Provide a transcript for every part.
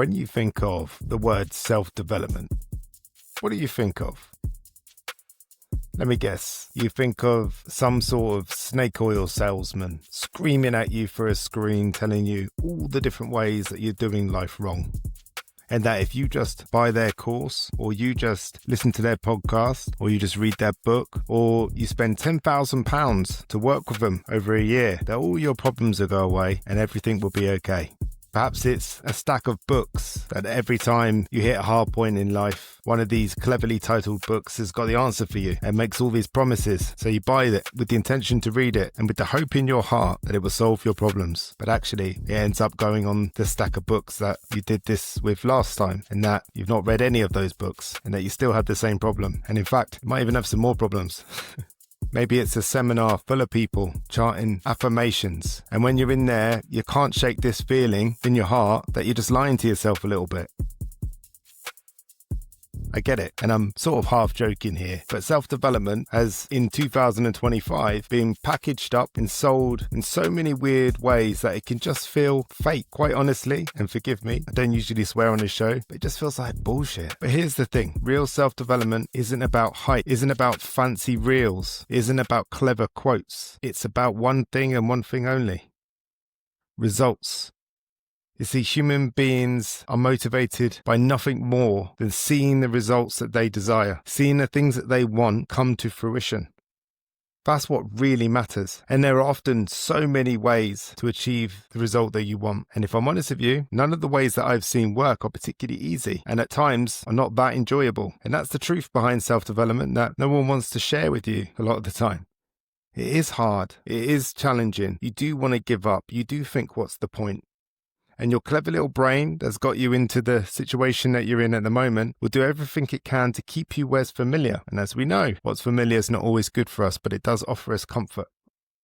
When you think of the word self-development, what do you think of? Let me guess, you think of some sort of snake oil salesman screaming at you through a screen telling you all the different ways that you're doing life wrong. And that if you just buy their course, or you just listen to their podcast, or you just read their book, or you spend £10,000 to work with them over a year, that all your problems will go away and everything will be okay. Perhaps it's a stack of books that every time you hit a hard point in life, one of these cleverly titled books has got the answer for you and makes all these promises. So you buy it with the intention to read it and with the hope in your heart that it will solve your problems. But actually, it ends up going on the stack of books that you did this with last time, and that you've not read any of those books and that you still have the same problem. And in fact, you might even have some more problems. Maybe it's a seminar full of people chanting affirmations. And when you're in there, you can't shake this feeling in your heart that you're just lying to yourself a little bit. I get it, and I'm sort of half joking here, but self-development has, in 2025, been packaged up and sold in so many weird ways that it can just feel fake, quite honestly. And forgive me, I don't usually swear on this show, but it just feels like bullshit. But here's the thing, real self-development isn't about hype, isn't about fancy reels, isn't about clever quotes. It's about one thing and one thing only: results. You see, human beings are motivated by nothing more than seeing the results that they desire, seeing the things that they want come to fruition. That's what really matters. And there are often so many ways to achieve the result that you want. And if I'm honest with you, none of the ways that I've seen work are particularly easy, and at times are not that enjoyable. And that's the truth behind self-development that no one wants to share with you a lot of the time. It is hard. It is challenging. You do want to give up. You do think, what's the point? And your clever little brain that's got you into the situation that you're in at the moment will do everything it can to keep you where's familiar. And as we know, what's familiar is not always good for us, but it does offer us comfort.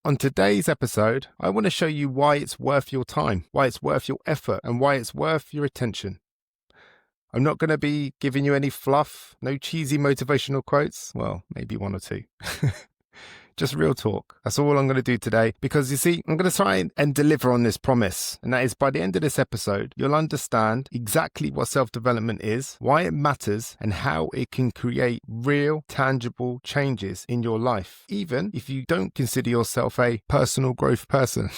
On today's episode, I want to show you why it's worth your time, why it's worth your effort, and why it's worth your attention. I'm not going to be giving you any fluff, no cheesy motivational quotes. Well, maybe one or two. Just real talk. That's all I'm going to do today, because you see, I'm going to try and deliver on this promise. And that is, by the end of this episode, you'll understand exactly what self-development is, why it matters, and how it can create real, tangible changes in your life, even if you don't consider yourself a personal growth person.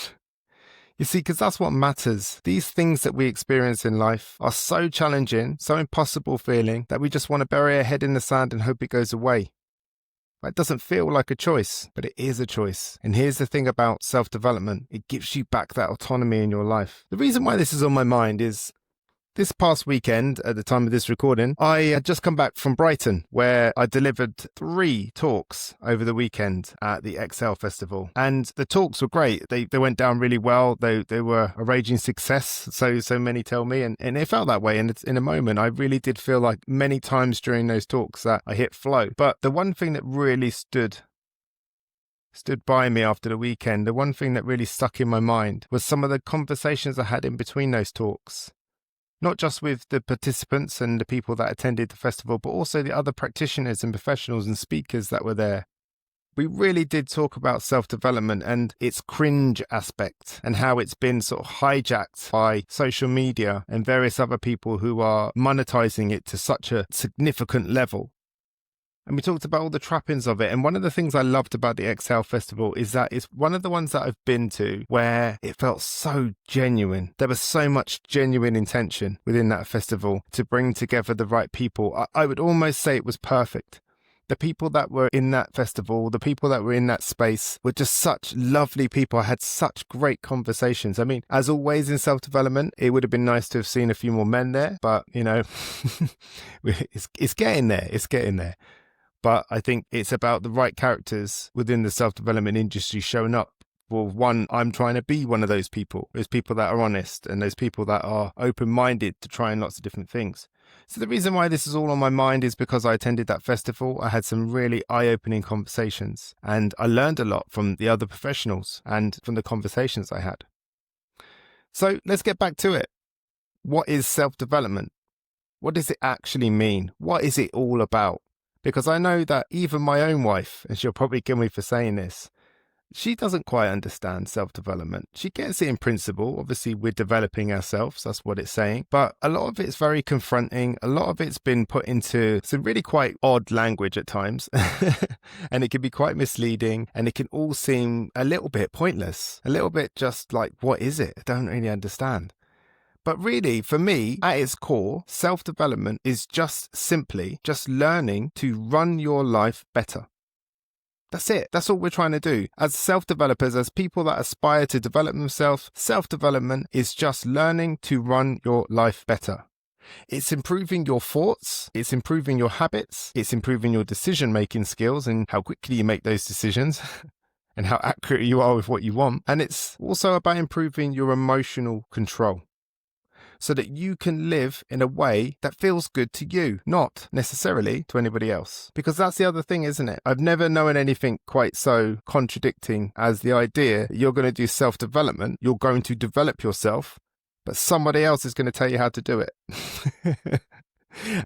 You see, because that's what matters. These things that we experience in life are so challenging, so impossible feeling, that we just want to bury our head in the sand and hope it goes away. It doesn't feel like a choice, but it is a choice. And here's the thing about self-development. It gives you back that autonomy in your life. The reason why this is on my mind is this past weekend, at the time of this recording, I had just come back from Brighton, where I delivered 3 talks over the weekend at the Excel Festival. And the talks were great. They went down really well. They were a raging success, so many tell me. And it felt that way. And in a moment, I really did feel like many times during those talks that I hit flow. But the one thing that really stood by me after the weekend, the one thing that really stuck in my mind was some of the conversations I had in between those talks. Not just with the participants and the people that attended the festival, but also the other practitioners and professionals and speakers that were there. We really did talk about self-development and its cringe aspect, and how it's been sort of hijacked by social media and various other people who are monetizing it to such a significant level. And we talked about all the trappings of it. And one of the things I loved about the Excel Festival is that it's one of the ones that I've been to where it felt so genuine. There was so much genuine intention within that festival to bring together the right people. I would almost say it was perfect. The people that were in that festival, the people that were in that space were just such lovely people. I had such great conversations. I mean, as always in self-development, it would have been nice to have seen a few more men there, but you know, it's getting there. It's getting there. But I think it's about the right characters within the self-development industry showing up. Well, one, I'm trying to be one of those people that are honest, and those people that are open-minded to trying lots of different things. So the reason why this is all on my mind is because I attended that festival. I had some really eye-opening conversations, and I learned a lot from the other professionals and from the conversations I had. So let's get back to it. What is self-development? What does it actually mean? What is it all about? Because I know that even my own wife, and she'll probably kill me for saying this, She doesn't quite understand self-development. She gets it in principle. Obviously, we're developing ourselves. That's what it's saying. But a lot of it's very confronting. A lot of it's been put into some really quite odd language at times. And it can be quite misleading. And it can all seem a little bit pointless. A little bit just like, what is it? I don't really understand. But really, for me, at its core, self-development is just simply just learning to run your life better. That's it. That's all we're trying to do. As self-developers, as people that aspire to develop themselves, self-development is just learning to run your life better. It's improving your thoughts, it's improving your habits, it's improving your decision-making skills and how quickly you make those decisions and how accurate you are with what you want. And it's also about improving your emotional control, so that you can live in a way that feels good to you, not necessarily to anybody else. Because that's the other thing, isn't it? I've never known anything quite so contradicting as the idea that you're going to do self-development, you're going to develop yourself, but somebody else is going to tell you how to do it.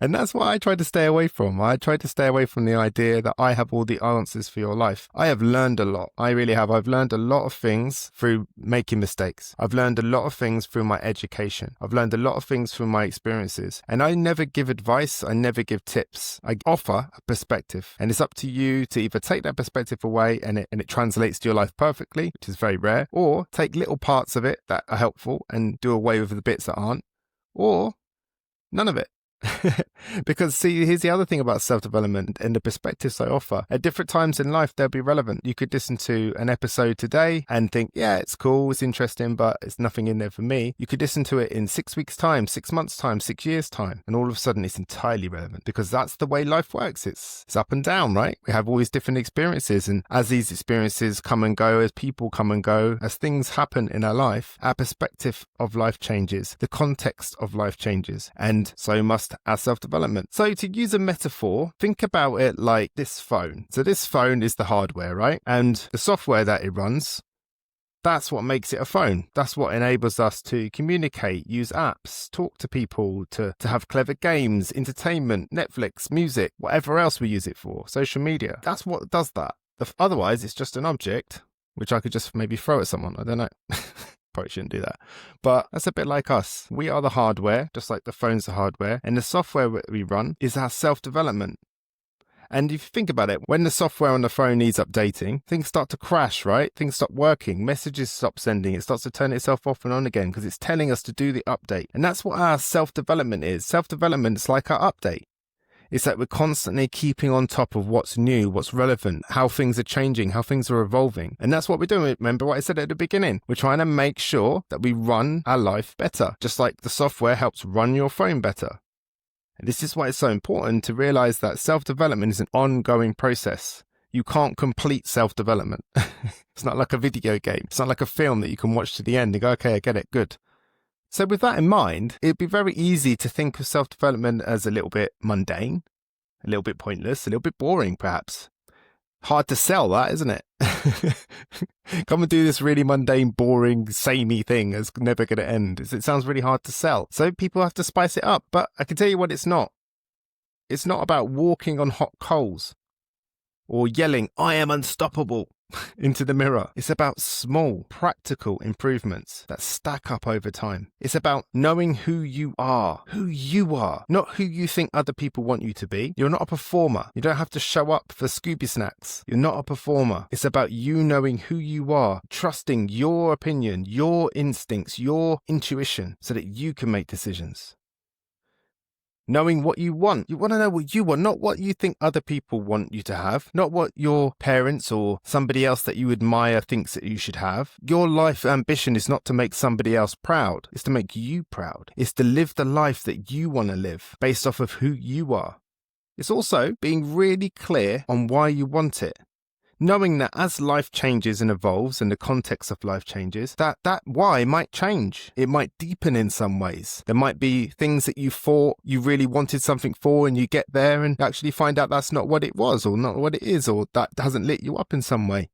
And that's what I try to stay away from. I try to stay away from the idea that I have all the answers for your life. I have learned a lot. I really have. I've learned a lot of things through making mistakes. I've learned a lot of things through my education. I've learned a lot of things through my experiences. And I never give advice. I never give tips. I offer a perspective. And it's up to you to either take that perspective away and it translates to your life perfectly, which is very rare, or take little parts of it that are helpful and do away with the bits that aren't, or none of it. Because see, here's the other thing about self-development and the perspectives I offer. At different times in life, they'll be relevant. You could listen to an episode today and think, yeah, it's cool, it's interesting, but it's nothing in there for me. You could listen to it in 6 weeks' time, 6 months' time, 6 years' time, and all of a sudden it's entirely relevant, because that's the way life works. It's up and down, right? We have all these different experiences, and as these experiences come and go, as people come and go, as things happen in our life, our perspective of life changes, the context of life changes, and so must our self-development. So to use a metaphor, think about it like this phone. So this phone is the hardware, right? And the software that it runs, that's what makes it a phone. That's what enables us to communicate, use apps, talk to people, to have clever games, entertainment, Netflix, music, whatever else we use it for, social media. That's what does that. Otherwise, it's just an object, which I could just maybe throw at someone. I don't know. Probably shouldn't do that. But that's a bit like us. We are the hardware, just like the phone's the hardware. And the software that we run is our self-development. And if you think about it, when the software on the phone needs updating, things start to crash, right? Things stop working. Messages stop sending. It starts to turn itself off and on again because it's telling us to do the update. And that's what our self-development is. Self-development is like our update. It's that we're constantly keeping on top of what's new, what's relevant, how things are changing, how things are evolving. And that's what we're doing. Remember what I said at the beginning? We're trying to make sure that we run our life better, just like the software helps run your phone better. And this is why it's so important to realize that self-development is an ongoing process. You can't complete self-development. It's not like a video game. It's not like a film that you can watch to the end and go, okay, I get it, good. So with that in mind, it'd be very easy to think of self-development as a little bit mundane, a little bit pointless, a little bit boring, perhaps. Hard to sell that, isn't it? Come and do this really mundane, boring, samey thing that's never going to end. It sounds really hard to sell. So people have to spice it up. But I can tell you what it's not. It's not about walking on hot coals or yelling, I am unstoppable, into the mirror. It's about small, practical improvements that stack up over time. It's about knowing who you are, not who you think other people want you to be. You're not a performer. You don't have to show up for Scooby snacks. You're not a performer. It's about you knowing who you are, trusting your opinion, your instincts, your intuition, so that you can make decisions. Knowing what you want. You want to know what you want, not what you think other people want you to have, not what your parents or somebody else that you admire thinks that you should have. Your life ambition is not to make somebody else proud. It's to make you proud. It's to live the life that you want to live based off of who you are. It's also being really clear on why you want it. Knowing that as life changes and evolves and the context of life changes, that why might change. It might deepen in some ways. There might be things that you thought you really wanted something for and you get there and actually find out that's not what it was or not what it is, or that hasn't lit you up in some way.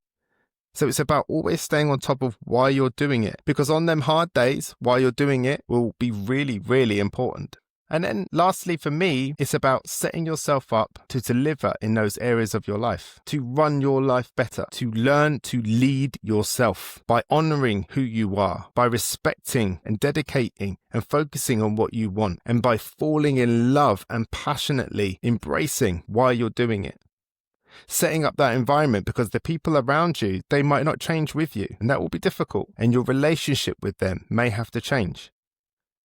So it's about always staying on top of why you're doing it, because on them hard days, why you're doing it will be really, really important. And then lastly, for me, it's about setting yourself up to deliver in those areas of your life, to run your life better, to learn to lead yourself by honoring who you are, by respecting and dedicating and focusing on what you want, and by falling in love and passionately embracing why you're doing it. Setting up that environment, because the people around you, they might not change with you, and that will be difficult, and your relationship with them may have to change.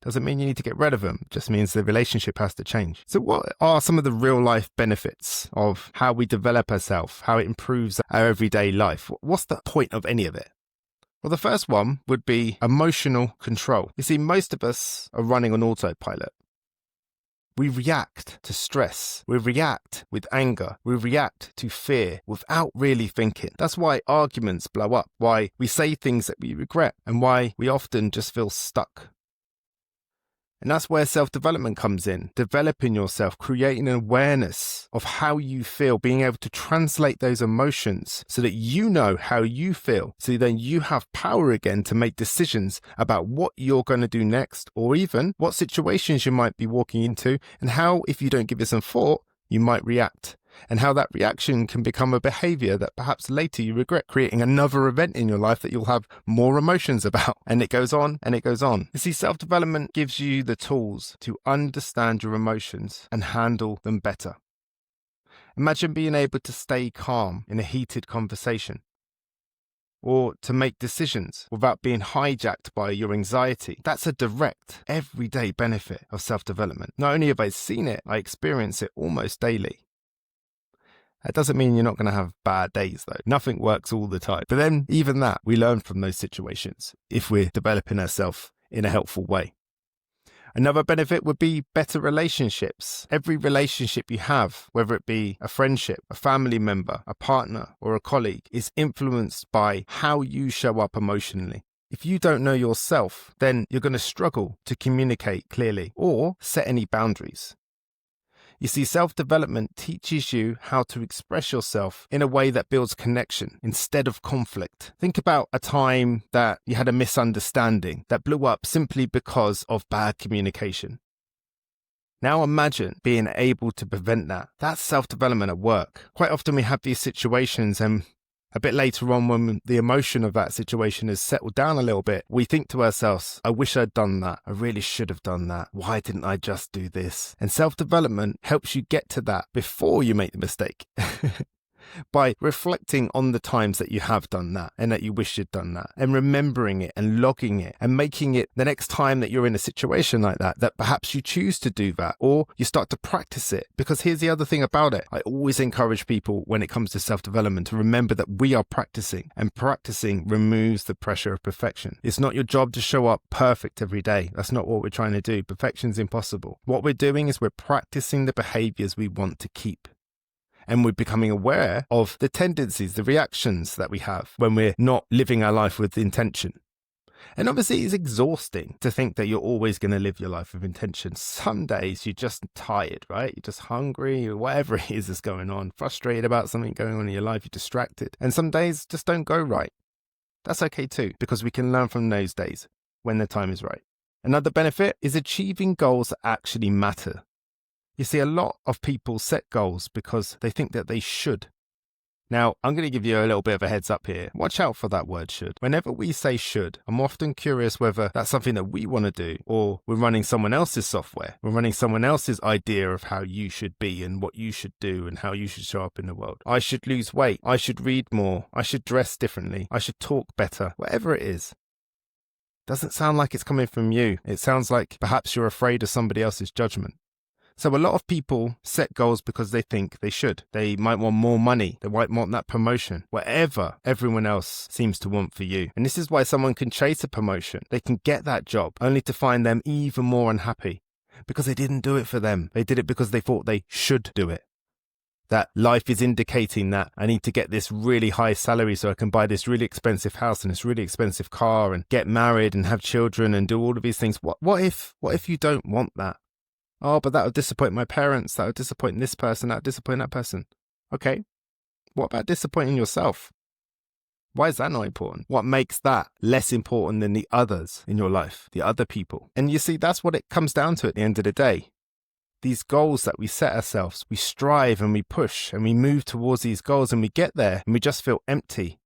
Doesn't mean you need to get rid of them, it just means the relationship has to change. So what are some of the real life benefits of how we develop ourselves, how it improves our everyday life? What's the point of any of it? Well, the first one would be emotional control. You see, most of us are running on autopilot. We react to stress, we react with anger, we react to fear without really thinking. That's why arguments blow up, why we say things that we regret, and why we often just feel stuck. And that's where self-development comes in, developing yourself, creating an awareness of how you feel, being able to translate those emotions so that you know how you feel. So then you have power again to make decisions about what you're going to do next, or even what situations you might be walking into, and how, if you don't give it some thought, you might react. And how that reaction can become a behavior that perhaps later you regret, creating another event in your life that you'll have more emotions about. And it goes on and it goes on. You see, self-development gives you the tools to understand your emotions and handle them better. Imagine being able to stay calm in a heated conversation, or to make decisions without being hijacked by your anxiety. That's a direct, everyday benefit of self-development. Not only have I seen it, I experience it almost daily. That doesn't mean you're not going to have bad days, though. Nothing works all the time. But then, even that, we learn from those situations if we're developing ourselves in a helpful way. Another benefit would be better relationships. Every relationship you have, whether it be a friendship, a family member, a partner, or a colleague, is influenced by how you show up emotionally. If you don't know yourself, then you're going to struggle to communicate clearly or set any boundaries. You see, self-development teaches you how to express yourself in a way that builds connection instead of conflict. Think about a time that you had a misunderstanding that blew up simply because of bad communication. Now imagine being able to prevent that. That's self-development at work. Quite often we have these situations, and a bit later on, when the emotion of that situation has settled down a little bit, we think to ourselves, I wish I'd done that. I really should have done that. Why didn't I just do this? And self-development helps you get to that before you make the mistake. By reflecting on the times that you have done that and that you wish you'd done that, and remembering it and logging it and making it the next time that you're in a situation like that, that perhaps you choose to do that or you start to practice it. Because here's the other thing about it. I always encourage people when it comes to self-development to remember that we are practicing, and practicing removes the pressure of perfection. It's not your job to show up perfect every day. That's not what we're trying to do. Perfection's impossible. What we're doing is we're practicing the behaviors we want to keep. And we're becoming aware of the tendencies, the reactions that we have when we're not living our life with intention. And obviously it's exhausting to think that you're always going to live your life with intention. Some days you're just tired, right? You're just hungry, or whatever it is that's going on, frustrated about something going on in your life, you're distracted. And some days just don't go right. That's okay too, because we can learn from those days when the time is right. Another benefit is achieving goals that actually matter. You see, a lot of people set goals because they think that they should. Now, I'm going to give you a little bit of a heads up here. Watch out for that word should. Whenever we say should, I'm often curious whether that's something that we want to do, or we're running someone else's software. We're running someone else's idea of how you should be and what you should do and how you should show up in the world. I should lose weight. I should read more. I should dress differently. I should talk better. Whatever it is. Doesn't sound like it's coming from you. It sounds like perhaps you're afraid of somebody else's judgment. So a lot of people set goals because they think they should. They might want more money. They might want that promotion, whatever everyone else seems to want for you. And this is why someone can chase a promotion. They can get that job only to find them even more unhappy because they didn't do it for them. They did it because they thought they should do it. That life is indicating that I need to get this really high salary so I can buy this really expensive house and this really expensive car and get married and have children and do all of these things. What if you don't want that? Oh, but that would disappoint my parents. That would disappoint this person. That would disappoint that person. Okay. What about disappointing yourself? Why is that not important? What makes that less important than the others in your life, the other people? And you see, that's what it comes down to at the end of the day. these goals that we set ourselves, we strive and we push and we move towards these goals and we get there and we just feel empty.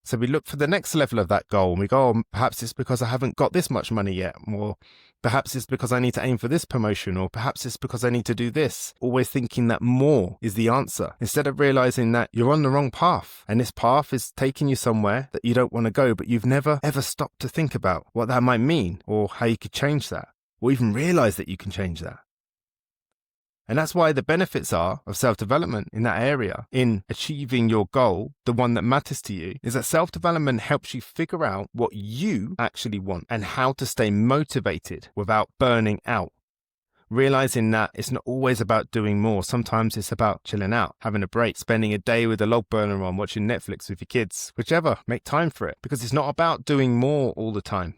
So we look for the next level of that goal and we go, oh, perhaps it's because I haven't got this much money yet, or perhaps it's because I need to aim for this promotion, or perhaps it's because I need to do this. Always thinking that more is the answer, instead of realizing that you're on the wrong path and this path is taking you somewhere that you don't want to go, but you've never ever stopped to think about what that might mean or how you could change that, or even realize that you can change that. And that's why the benefits are of self-development in that area, in achieving your goal, the one that matters to you, is that self-development helps you figure out what you actually want and how to stay motivated without burning out. Realizing that it's not always about doing more. Sometimes it's about chilling out, having a break, spending a day with a log burner on, watching Netflix with your kids, whichever, make time for it, because it's not about doing more all the time.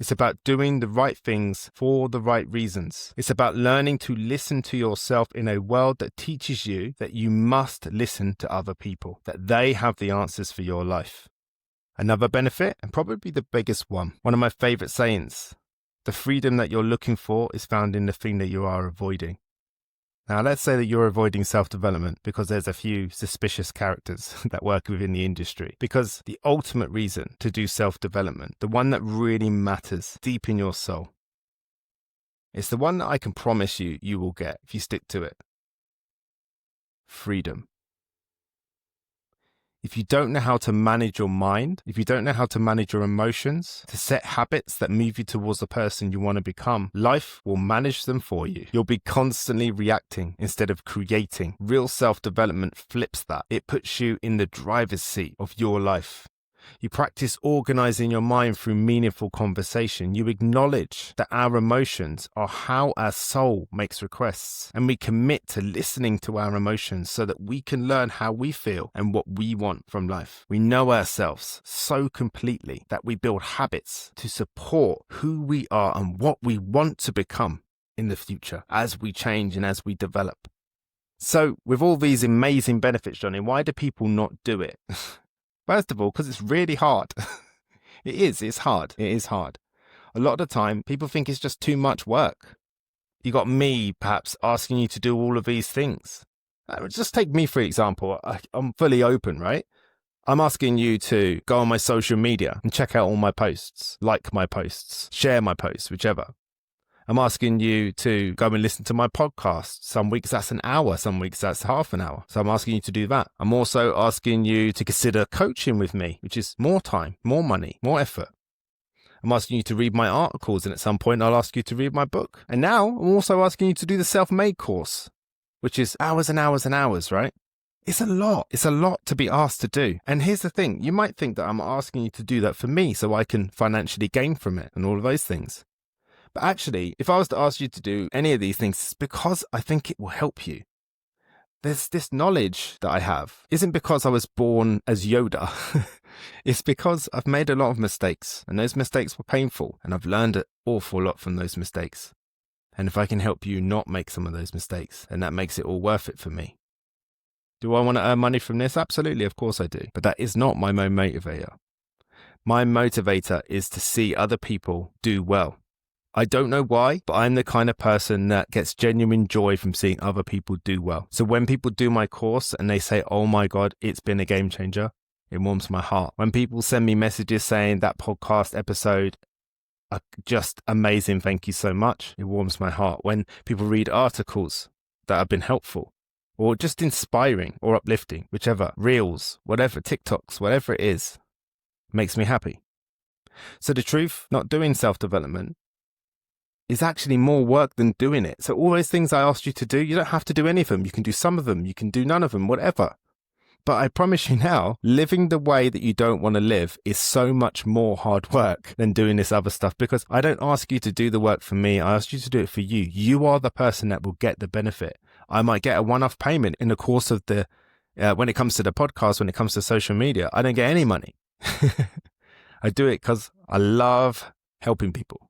It's about doing the right things for the right reasons. It's about learning to listen to yourself in a world that teaches you that you must listen to other people, that they have the answers for your life. Another benefit, and probably the biggest one of my favorite sayings, the freedom that you're looking for is found in the thing that you are avoiding. Now, let's say that you're avoiding self-development because there's a few suspicious characters that work within the industry. Because the ultimate reason to do self-development, the one that really matters deep in your soul, it's the one that I can promise you you will get if you stick to it. Freedom. If you don't know how to manage your mind, if you don't know how to manage your emotions, to set habits that move you towards the person you want to become, life will manage them for you. You'll be constantly reacting instead of creating. Real self-development flips that. It puts you in the driver's seat of your life. You practice organizing your mind through meaningful conversation. You acknowledge that our emotions are how our soul makes requests, and we commit to listening to our emotions so that we can learn how we feel and what we want from life. We know ourselves so completely that we build habits to support who we are and what we want to become in the future as we change and as we develop. So with all these amazing benefits, Johnny, why do people not do it? First of all, because it's really hard. It's hard. It is hard. A lot of the time, people think it's just too much work. You got me, perhaps, asking you to do all of these things. Just take me, for example. I'm fully open, right? I'm asking you to go on my social media and check out all my posts, like my posts, share my posts, whichever. I'm asking you to go and listen to my podcast. Some weeks that's an hour, some weeks that's half an hour. So I'm asking you to do that. I'm also asking you to consider coaching with me, which is more time, more money, more effort. I'm asking you to read my articles, and at some point I'll ask you to read my book. And now I'm also asking you to do the self-made course, which is hours and hours and hours, right? It's a lot. It's a lot to be asked to do. And here's the thing. You might think that I'm asking you to do that for me so I can financially gain from it and all of those things. But actually, if I was to ask you to do any of these things, it's because I think it will help you. There's this knowledge that I have isn't because I was born as Yoda. It's because I've made a lot of mistakes, and those mistakes were painful, and I've learned an awful lot from those mistakes. And if I can help you not make some of those mistakes, then that makes it all worth it for me. Do I want to earn money from this? Absolutely, of course I do. But that is not my main motivator. My motivator is to see other people do well. I don't know why, but I'm the kind of person that gets genuine joy from seeing other people do well. So when people do my course and they say, oh my God, it's been a game changer, it warms my heart. When people send me messages saying that podcast episode are just amazing, thank you so much, it warms my heart. When people read articles that have been helpful or just inspiring or uplifting, whichever, reels, whatever, TikToks, whatever it is, makes me happy. So the truth, not doing self-development is actually more work than doing it. So all those things I asked you to do, you don't have to do any of them. You can do some of them. You can do none of them, whatever. But I promise you now, living the way that you don't want to live is so much more hard work than doing this other stuff, because I don't ask you to do the work for me. I ask you to do it for you. You are the person that will get the benefit. I might get a one-off payment in the course of when it comes to the podcast, when it comes to social media, I don't get any money. I do it because I love helping people.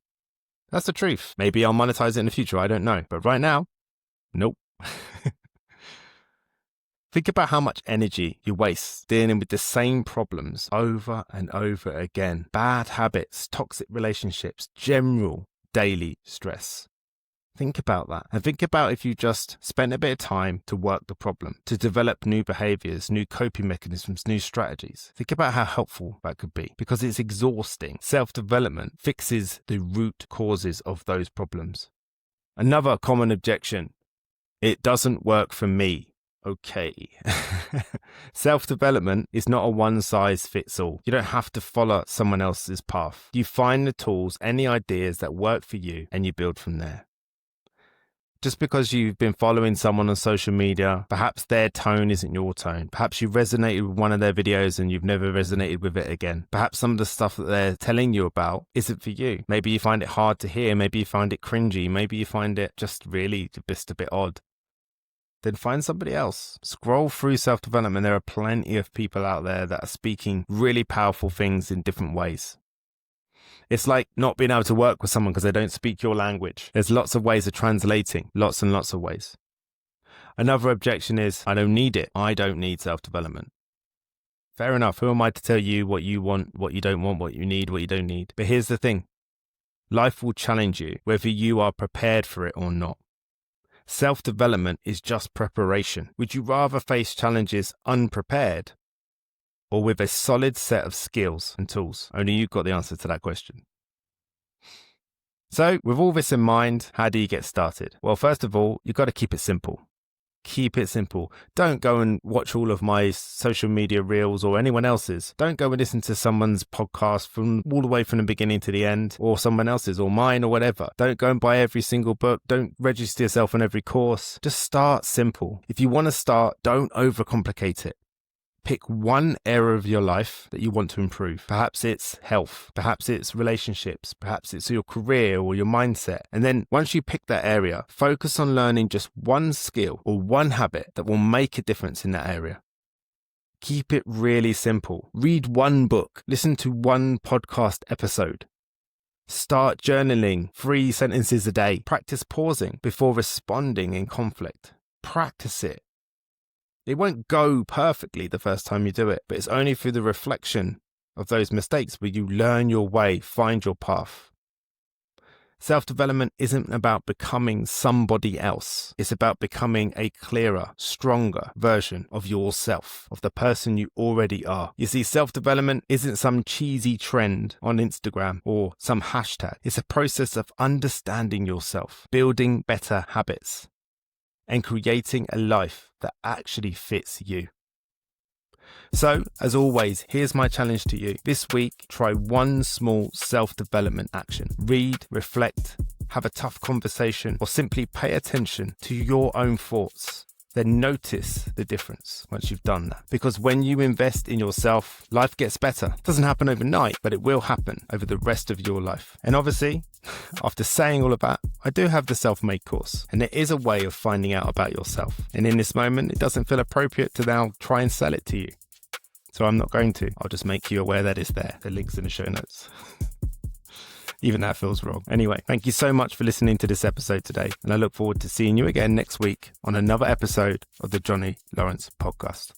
That's the truth. Maybe I'll monetize it in the future. I don't know. But right now, nope. Think about how much energy you waste dealing with the same problems over and over again. Bad habits, toxic relationships, general daily stress. Think about that. And think about if you just spent a bit of time to work the problem, to develop new behaviors, new coping mechanisms, new strategies. Think about how helpful that could be, because it's exhausting. Self-development fixes the root causes of those problems. Another common objection: it doesn't work for me. Okay. Self-development is not a one-size-fits-all. You don't have to follow someone else's path. You find the tools and the ideas that work for you, and you build from there. Just because you've been following someone on social media, perhaps their tone isn't your tone. Perhaps you resonated with one of their videos and you've never resonated with it again. Perhaps some of the stuff that they're telling you about isn't for you. Maybe you find it hard to hear. Maybe you find it cringy. Maybe you find it just really just a bit odd. Then find somebody else. Scroll through self-development. There are plenty of people out there that are speaking really powerful things in different ways. It's like not being able to work with someone because they don't speak your language. There's lots of ways of translating, lots and lots of ways. Another objection is, I don't need it. I don't need self-development. Fair enough. Who am I to tell you what you want, what you don't want, what you need, what you don't need? But here's the thing. Life will challenge you, whether you are prepared for it or not. Self-development is just preparation. Would you rather face challenges unprepared or with a solid set of skills and tools? Only you've got the answer to that question. So, with all this in mind, how do you get started? Well, first of all, you've got to keep it simple. Keep it simple. Don't go and watch all of my social media reels or anyone else's. Don't go and listen to someone's podcast from all the way from the beginning to the end, or someone else's or mine or whatever. Don't go and buy every single book. Don't register yourself on every course. Just start simple. If you want to start, don't overcomplicate it. Pick one area of your life that you want to improve. Perhaps it's health, perhaps it's relationships, perhaps it's your career or your mindset. And then once you pick that area, focus on learning just one skill or one habit that will make a difference in that area. Keep it really simple. Read one book, listen to one podcast episode. Start journaling 3 sentences a day. Practice pausing before responding in conflict. Practice it. It won't go perfectly the first time you do it, but it's only through the reflection of those mistakes where you learn your way, find your path. Self-development isn't about becoming somebody else. It's about becoming a clearer, stronger version of yourself, of the person you already are. You see, self-development isn't some cheesy trend on Instagram or some hashtag. It's a process of understanding yourself, building better habits, and creating a life that actually fits you. So, as always, here's my challenge to you. This week, try one small self-development action. Read, reflect, have a tough conversation, or simply pay attention to your own thoughts. Then notice the difference once you've done that. Because when you invest in yourself, life gets better. It doesn't happen overnight, but it will happen over the rest of your life. And obviously, after saying all of that, I do have the self-made course. And it is a way of finding out about yourself. And in this moment, it doesn't feel appropriate to now try and sell it to you. So I'm not going to. I'll just make you aware that it's there. The link's in the show notes. Even that feels wrong. Anyway, thank you so much for listening to this episode today. And I look forward to seeing you again next week on another episode of the Johnny Lawrence Podcast.